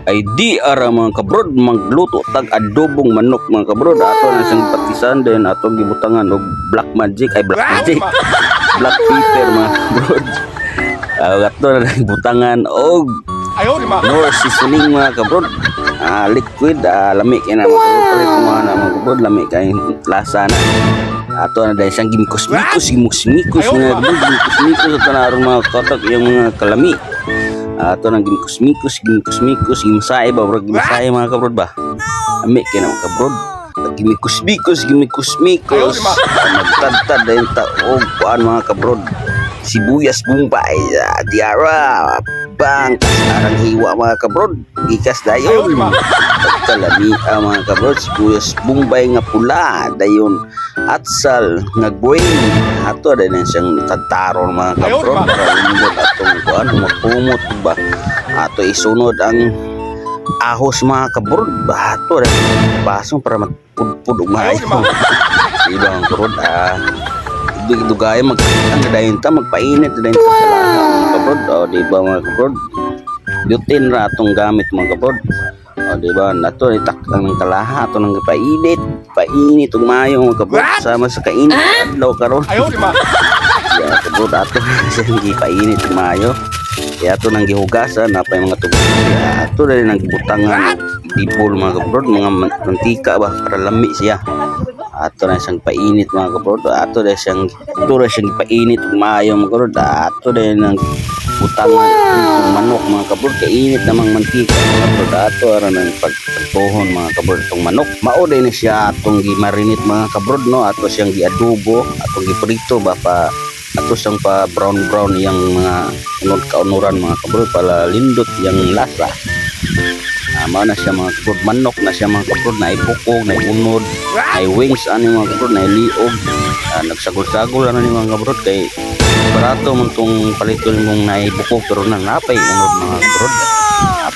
ay di ara mga kabrod magluto tag adobong manok mga kabrod. Ato na siyang patisan din ato gibutangan og black magic black pepper mga kabrod. Ato na gibutangan og more seasoning mga kabrod. Liquid lami kay na mga kabrod, palit mga na mga kabrod, lami kay lasa na. Ato na dahil siyang gimikos-mikos mga kabrod, gimikos-mikos ato na aron mga kotak yung mga kalami. Ato nang gimikos-mikos gimasay ba bro, gimasay mga kabrod ba. Lami kay na mga kabrod, gimikos-mikos nagtadtad dayon ta og kuan mga kabrod, sibuyas bumbay diara bang arang hiwa mga kabrod, gikas dayon kalami mga kabrod, sibuyas bumbay nga pula dayon atsal nga buwing. Ato din siyang tataron mga kabrod para indot atong kuan magkumot ba. Ato isunod ang ahos mga kabrod ba. Ato rin basong para magpudpud og maayo diba mga kabrod. Dugay magkakang dayon ta magpainit dayon ta sa lahat mga kabrod. Diba mga kabrod, lutin ra atong gamit mga kabrod. Diba nato itakang ng kalaha ato nang painit og maayo mga kabrod sama sa kainit adlaw karon. Ya kabrod ato siyang gipainit og maayo kaya ato nang gihugasan napay mga tubig. Ato rin nang gibutangan dipol mga kabrod, mga mantika ba para lami siya. Ato na siyang painit mga kabrod, ato na siyang painit og maayo mga kabrod. Ato rin nang butangan ng manok mga kabrod, kainit namang mantika mga kabrod. Ato ara nang pagtuhon mga kabrod itong manok. Mao din siya atong gimarinate mga kabrod no. Ato siyang giadobo, atong giprito ba pa ato siyang pa brown yang mga unod kaunuran mga kabrod para lindot yang lasa. Mao na siya mga kabrod, manok na siya mga kabrod, na ibukog, na unod, na wings ani mga kabrod, na liog. Nagsagol-sagol ano ni mga kabrod kay barato man tong paliton mong naibukog pero na napay unod mga kabrod.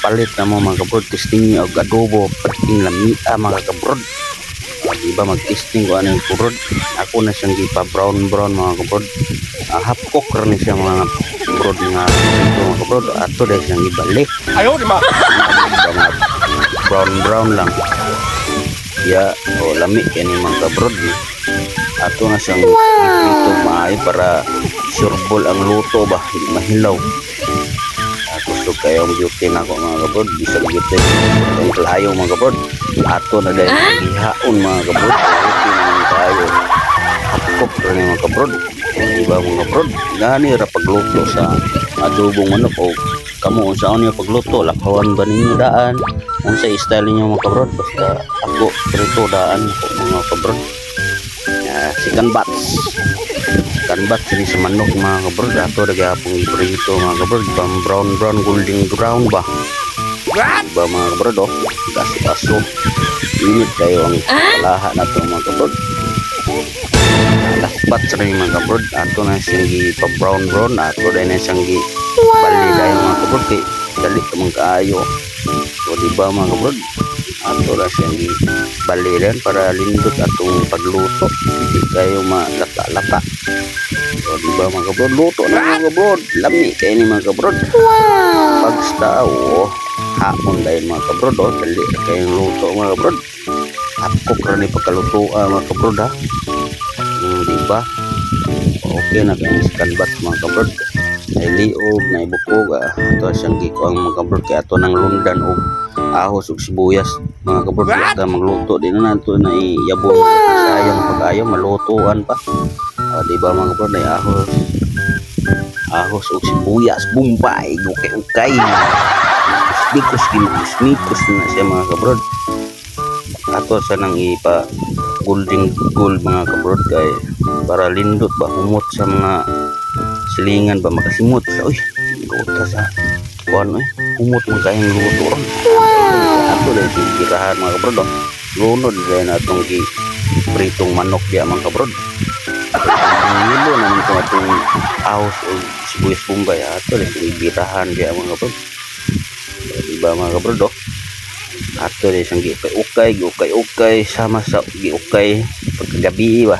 Palit na mo mga kabrod, testing og adobo pating lamia mga kabrod. Diba mag-testing ko ano yung kabrod. Ako na siyang gipa brown mga kabrod. Half cook rin siya mga kabrod nga ito mga kabrod. Ato dahil siyang ibalik brown lang ya lami kaya ni mga kabrod. Ato na siyang ito maayo para surebol ang luto ba, hindi mahilaw. Gusto kayo ang beauty na ako mga kabrod, bisa beauty ang kalayo mga kabrod. Ato na dahil ihaon mga kabrod, beauty naman tayo hapkop rin mga kabrod. Diba mga kabrod, gani ra pagluto sa adobong manok o kamo unsaon niyo pagluto, lakawan ba ninyo daan unsa style niyo mga kabrod. Basta ako prito daan ko mga kabrod. Chicken bats ini sa manok mga kabrod. Ato dagapong iprito mga kabrod, pang brown golden brown ba mga kabrod. Kaso init kayo ang kalaha na ito mga kabrod. Lakpat sa rin mga kabrod. Ato na siyang gipa-brown. Ato rin na siyang gibali tayo mga kabrod kay dali kamang kaayo. So diba mga kabrod, ato na siyang gibali rin para lindot atong pagluto, hindi kayo malata-lata. So diba mga kabrod, luto na mga kabrod, lami kayo ni mga kabrod. Pagsta hapon dahil mga kabrod, dali kayong luto mga kabrod. Hapkok rin ni pagkalutoan mga kabrod ha. Diba okay na kayong chicken bats mga kabrod, nailiog, naibukog. Ito siyang gikuang mga kabrod kaya ito nang lundan og ahos ug sibuyas mga kabrod. Ito magluto din na ito na iyabong sayang pag-ayo malutuan pa. Diba mga kabrod, na ahos ug sibuyas bumbay ukay mikos na siya mga kabrod. Ato sa nang ipa golden gold mga kabrod kay para lindot ba humot sa mga silingan ba makasimot sa luto sa kuan humot man kayong luto ron. Ato dahil titirahan mga kabrod lunod dahil natong pritong manok diya mga kabrod. Nilo naman kung atong ahos o sibuyas bumbay. Ato dahil titirahan diya mga kabrod. Diba mga kabrod ato rin siyang giukay sama sa giukay pagkagabi ba.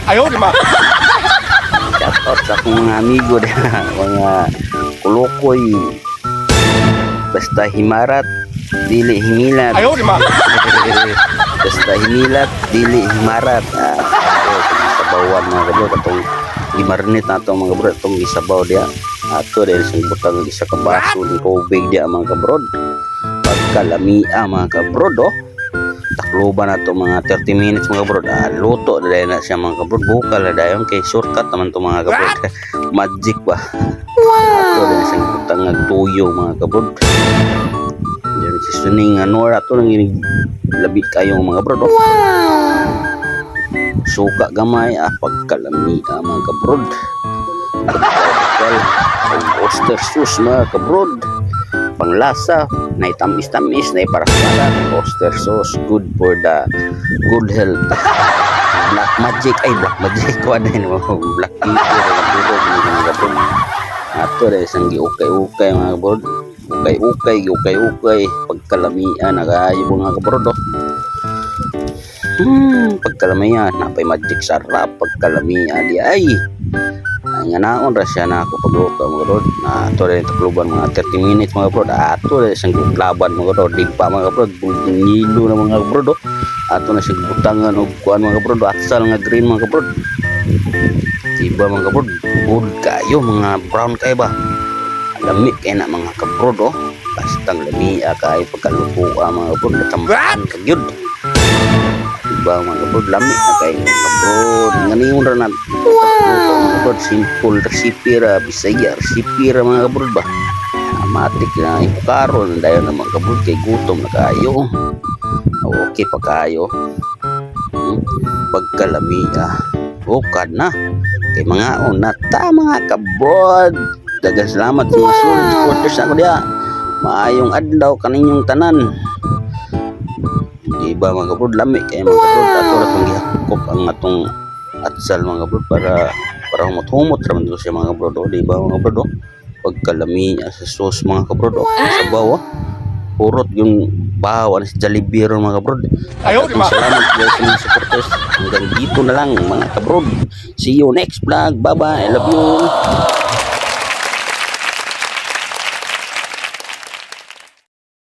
Shout out sa akong mga amigo mga kulukoy basta himarat dili himilat. Ayaw, di ma. Basta himilat, dili himarat. Sabawan mga kabrod, atong gimarinate na itong mga kabrod, atong gisabaw dia. Ato dahil sa butang isa ka baso ni tubig dia mga kabrod. Pagkalamia mga kabrod, oh. Takloban na ito mga 30 minutes mga kabrod. Luto na dahil na siya mga kabrod. Bukal na dahil kay shortcut naman ito mga kabrod. Magic ba? Ato dahil sa butang nagtuyo mga kabrod. Diyan si Suning Nora ito nang labi kayong mga kabrod, oh. Suka gamay, pagkalamia mga kabrod. Pagkakal ang oyster sauce mga kabrod. Panglasa, na tamis-tamis, na parang oyster sauce, good for the good health. Black magic, black magic ko na yun, black people, mga kabrod. Ato rin isang giukay-ukay mga kabrod. Ukay-ukay, pagkalamia, nakayo mga kabrod, oh. Pagkalamia, napay magic sarap, pagkalamia di ay nga naon ra siya na ako pagluto mga kabrod. Na ato rin takluban mga 30 minutes mga kabrod. Ato rin siyang laban mga kabrod, di pa mga kabrod, nilo na mga kabrod, oh. Ato na siyang butangan o kuan mga kabrod, atsal nga green mga kabrod. Diba mga kabrod, good kayo, mga brown kayo ba, lami kayo na mga kabrod, oh. Bastang lamia kayo pagkalutuan mga kabrod, katambahan kagyod. Diba mga kabrod, lami na kayo mga kabrod. Ngayon ra na pagluto mga kabrod, simple recipe ra, Bisaya recipe ra mga kabrod ba. Matik na ipukaron dahil na mga kabrod kay gutom na kayo. Okay pa kayo. Pagkalamia, bukad na kay mga una ta mga kabrod. Daghang salamat sa mga solid supporters ako diya. Maayong adlaw kaninyong tanan. Diba mga kabrod, lami kay mga kabrod. Ato na itong gihakop ang atong atsal mga kabrod para humot-humot raman dito siya mga kabrod, oh. Diba mga kabrod, oh. Pagkalami sa sauce mga kabrod, oh. Sa bawa, purot yung bawa sa Jollibee ron mga kabrod. Ayaw, di ma. Salamat guys sa mga supporters. Hanggang dito na lang mga kabrod. See you next vlog. Bye bye. I love you.